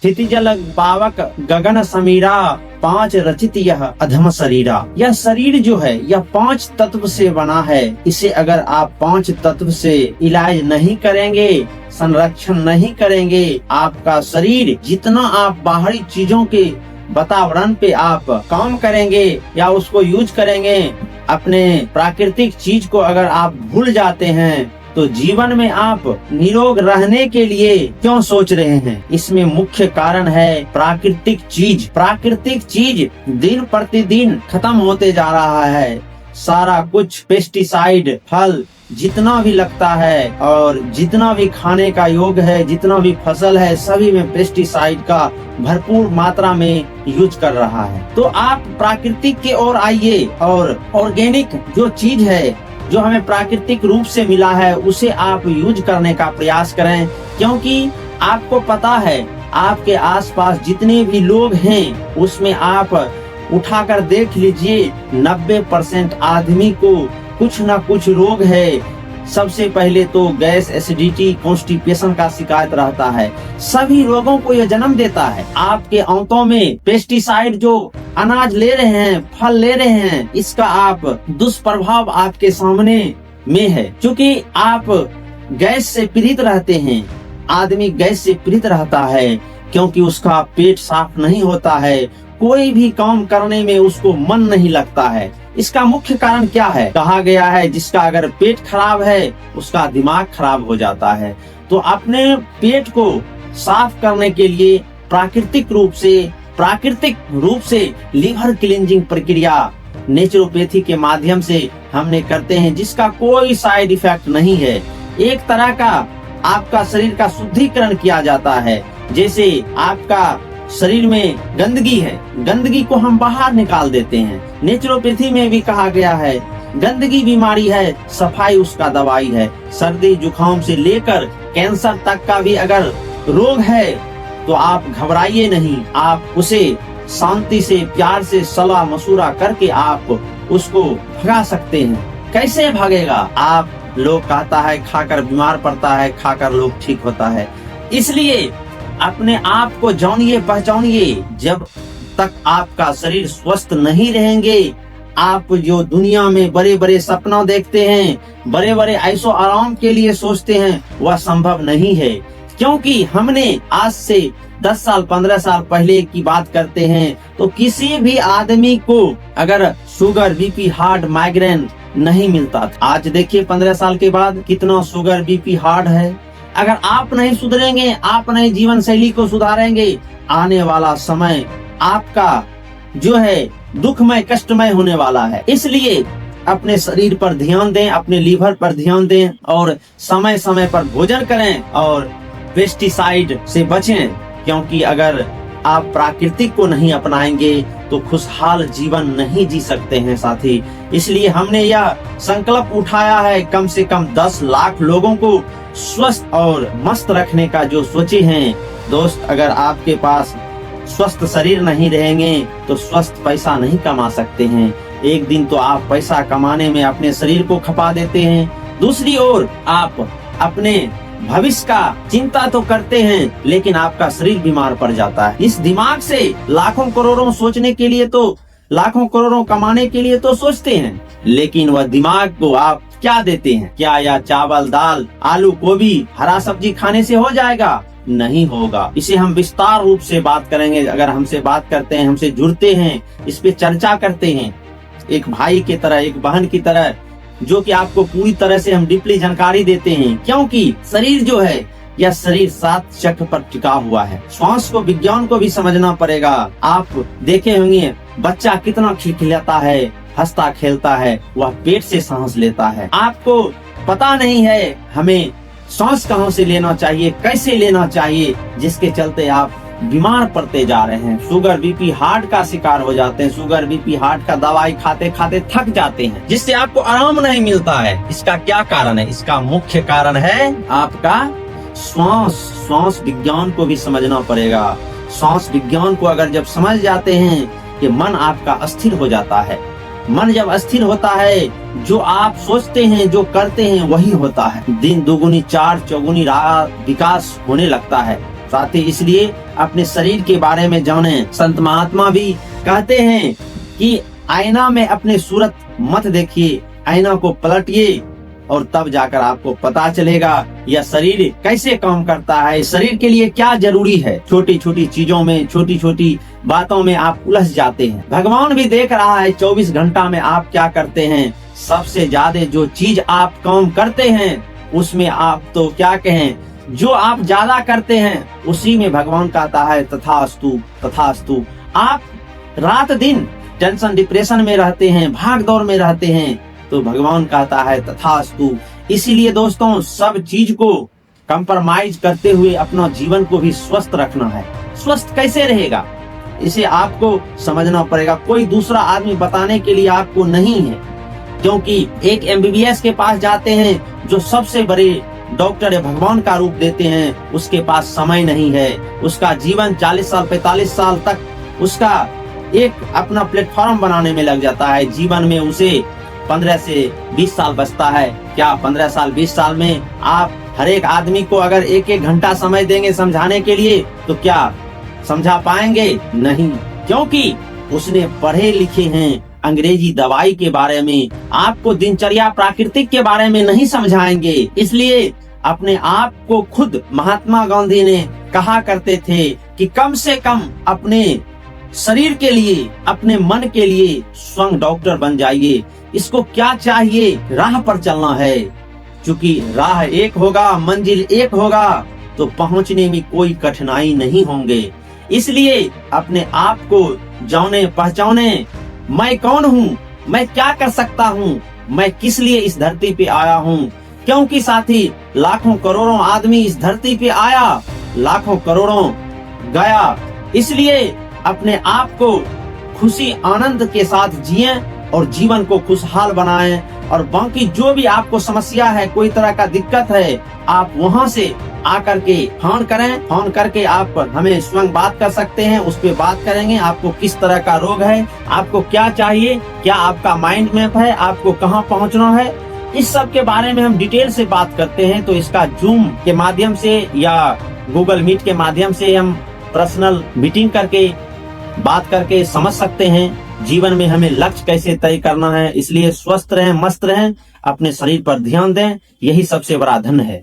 क्षितिजल पावक गगन समीरा, 5 रचित यह अधम शरीरा। यह शरीर जो है यह 5 तत्व से बना है। इसे अगर आप 5 तत्व से इलाज नहीं करेंगे, संरक्षण नहीं करेंगे, आपका शरीर जितना आप बाहरी चीजों के वातावरण पे आप काम करेंगे या उसको यूज करेंगे, अपने प्राकृतिक चीज को अगर आप भूल जाते हैं तो जीवन में आप निरोग रहने के लिए क्यों सोच रहे हैं? इसमें मुख्य कारण है प्राकृतिक चीज। प्राकृतिक चीज दिन प्रतिदिन खत्म होते जा रहा है। सारा कुछ पेस्टिसाइड, फल जितना भी लगता है और जितना भी खाने का योग है, जितना भी फसल है, सभी में पेस्टिसाइड का भरपूर मात्रा में यूज कर रहा है। तो आप प्राकृतिक की ओर आइए और ऑर्गेनिक जो चीज है, जो हमें प्राकृतिक रूप से मिला है, उसे आप यूज करने का प्रयास करें। क्योंकि आपको पता है आपके आसपास जितने भी लोग हैं उसमें आप उठाकर देख लीजिए 90% आदमी को कुछ ना कुछ रोग है। सबसे पहले तो गैस, एसिडिटी, कॉन्स्टिपेशन का शिकायत रहता है। सभी रोगों को यह जन्म देता है। आपके आंतों में पेस्टिसाइड जो अनाज ले रहे हैं, फल ले रहे हैं, इसका आप दुष्प्रभाव आपके सामने में है। क्योंकि आप गैस से पीड़ित रहते हैं। आदमी गैस से पीड़ित रहता है क्योंकि उसका पेट साफ नहीं होता है। कोई भी काम करने में उसको मन नहीं लगता है। इसका मुख्य कारण क्या है? कहा गया है जिसका अगर पेट खराब है उसका दिमाग खराब हो जाता है। तो अपने पेट को साफ करने के लिए प्राकृतिक रूप से लीवर क्लींजिंग प्रक्रिया नेचुरोपैथी के माध्यम से हमने करते हैं, जिसका कोई साइड इफेक्ट नहीं है। एक तरह का आपका शरीर का शुद्धिकरण किया जाता है। जैसे आपका शरीर में गंदगी है, गंदगी को हम बाहर निकाल देते हैं। नेचुरोपैथी में भी कहा गया है गंदगी बीमारी है, सफाई उसका दवाई है। सर्दी जुकाम से लेकर कैंसर तक का भी अगर रोग है तो आप घबराइए नहीं। आप उसे शांति से, प्यार से सलाह मशूरा करके आप उसको भगा सकते हैं। कैसे भागेगा? आप लोग कहता है खाकर बीमार पड़ता है, खाकर लोग ठीक होता है। इसलिए अपने आप को जानिए, पहचानिए। जब तक आपका शरीर स्वस्थ नहीं रहेंगे, आप जो दुनिया में बड़े बड़े सपना देखते हैं, बड़े बड़े ऐशो आराम के लिए सोचते हैं, वह संभव नहीं है। क्योंकि हमने आज से 10 साल 15 साल पहले की बात करते हैं तो किसी भी आदमी को अगर शुगर, बीपी, हार्ट, माइग्रेन नहीं मिलता था। आज देखिए 15 साल के बाद कितना शुगर, बीपी, हार्ट है। अगर आप नहीं सुधरेंगे, आप नहीं जीवन शैली को सुधारेंगे, आने वाला समय आपका जो है दुखमय, कष्टमय होने वाला है। इसलिए अपने शरीर पर ध्यान दें, अपने लीवर पर ध्यान दें और समय समय पर भोजन करें और पेस्टिसाइड से बचें। क्योंकि अगर आप प्राकृतिक को नहीं अपनाएंगे तो खुशहाल जीवन नहीं जी सकते हैं साथी। इसलिए हमने यह संकल्प उठाया है, कम से कम 10 लाख लोगों को स्वस्थ और मस्त रखने का जो सोचे हैं। दोस्त, अगर आपके पास स्वस्थ शरीर नहीं रहेंगे तो स्वस्थ पैसा नहीं कमा सकते हैं। एक दिन तो आप पैसा कमाने में अपने शरीर को खपा देते हैं, दूसरी ओर आप अपने भविष्य का चिंता तो करते हैं लेकिन आपका शरीर बीमार पड़ जाता है। इस दिमाग से लाखों करोड़ों सोचने के लिए तो, लाखों करोड़ों कमाने के लिए तो सोचते हैं, लेकिन वह दिमाग को आप क्या देते हैं? क्या या चावल, दाल, आलू, गोभी, हरा सब्जी खाने से हो जाएगा? नहीं होगा। इसे हम विस्तार रूप से बात करेंगे। अगर हमसे बात करते हैं, हमसे जुड़ते हैं, इस पे चर्चा करते हैं, एक भाई की तरह, एक बहन की तरह, जो कि आपको पूरी तरह से हम डीपली जानकारी देते हैं। क्योंकि शरीर जो है यह शरीर 7 चक्र पर टिका हुआ है। श्वास को, विज्ञान को भी समझना पड़ेगा। आप देखे होंगे बच्चा कितना खिलखिलाता है, हंसता खेलता है, वह पेट से सांस लेता है। आपको पता नहीं है हमें सांस कहाँ से लेना चाहिए, कैसे लेना चाहिए, जिसके चलते आप बीमार पड़ते जा रहे हैं। शुगर, बीपी, हार्ट का शिकार हो जाते हैं। शुगर, बीपी, हार्ट का दवाई खाते खाते थक जाते हैं, जिससे आपको आराम नहीं मिलता है। इसका क्या कारण है? इसका मुख्य कारण है आपका श्वास विज्ञान को भी समझना पड़ेगा। श्वास विज्ञान को अगर जब समझ जाते हैं कि मन आपका अस्थिर हो जाता है। मन जब अस्थिर होता है, जो आप सोचते हैं, जो करते हैं, वही होता है। दिन दुगुनी चार चौगुनी रात विकास होने लगता है। साथ ही इसलिए अपने शरीर के बारे में जाने। संत महात्मा भी कहते हैं कि आईना में अपने सूरत मत देखिए, आईना को पलटिए और तब जाकर आपको पता चलेगा यह शरीर कैसे काम करता है, शरीर के लिए क्या जरूरी है। छोटी छोटी चीजों में, छोटी छोटी बातों में आप उलझ जाते हैं। भगवान भी देख रहा है 24 घंटा में आप क्या करते हैं। सबसे ज्यादा जो चीज आप काम करते हैं उसमें आप तो क्या कहें, जो आप ज्यादा करते हैं उसी में भगवान कहता है तथास्तु तथास्तु। आप रात दिन टेंशन डिप्रेशन में रहते हैं, भाग दौड़ में रहते हैं, तो भगवान कहता है तथास्तु। इसीलिए दोस्तों सब चीज को कंप्रोमाइज करते हुए अपना जीवन को भी स्वस्थ रखना है। स्वस्थ कैसे रहेगा इसे आपको समझना पड़ेगा। कोई दूसरा आदमी बताने के लिए आपको नहीं है, क्योंकि एक MBBS के पास जाते हैं जो सबसे बड़े डॉक्टर या भगवान का रूप देते हैं, उसके पास समय नहीं है। उसका जीवन 40 साल 45 साल तक उसका एक अपना प्लेटफॉर्म बनाने में लग जाता है। जीवन में उसे 15 से 20 साल बचता है। क्या 15 साल 20 साल में आप हर एक आदमी को अगर एक एक घंटा समय देंगे समझाने के लिए तो क्या समझा पाएंगे? नहीं, क्योंकि उसने पढ़े लिखे हैं अंग्रेजी दवाई के बारे में, आपको दिनचर्या प्राकृतिक के बारे में नहीं समझाएंगे। इसलिए अपने आप को खुद महात्मा गांधी ने कहा करते थे कि कम से कम अपने शरीर के लिए, अपने मन के लिए स्वयं डॉक्टर बन जाइए। इसको क्या चाहिए? राह पर चलना है। क्योंकि राह एक होगा, मंजिल एक होगा तो पहुंचने में कोई कठिनाई नहीं होंगे। इसलिए अपने आप को जाने पहचाने, मैं कौन हूँ, मैं क्या कर सकता हूँ, मैं किस लिए इस धरती पे आया हूँ। क्योंकि साथी लाखों करोड़ों आदमी इस धरती पे आया, लाखों करोड़ों गया। इसलिए अपने आप को खुशी आनंद के साथ जिएं और जीवन को खुशहाल बनाएं। और बाकी जो भी आपको समस्या है, कोई तरह का दिक्कत है, आप वहां से आकर के फोन करें। फोन करके आप हमें स्वयं बात कर सकते हैं, उस पर बात करेंगे। आपको किस तरह का रोग है, आपको क्या चाहिए, क्या आपका माइंड मैप है, आपको कहाँ पहुँचना है, इस सब के बारे में हम डिटेल से बात करते हैं। तो इसका जूम के माध्यम से या गूगल मीट के माध्यम से हम पर्सनल मीटिंग करके बात करके समझ सकते हैं जीवन में हमें लक्ष्य कैसे तय करना है। इसलिए स्वस्थ रहें, मस्त रहें, अपने शरीर पर ध्यान दें, यही सबसे बड़ा धन है।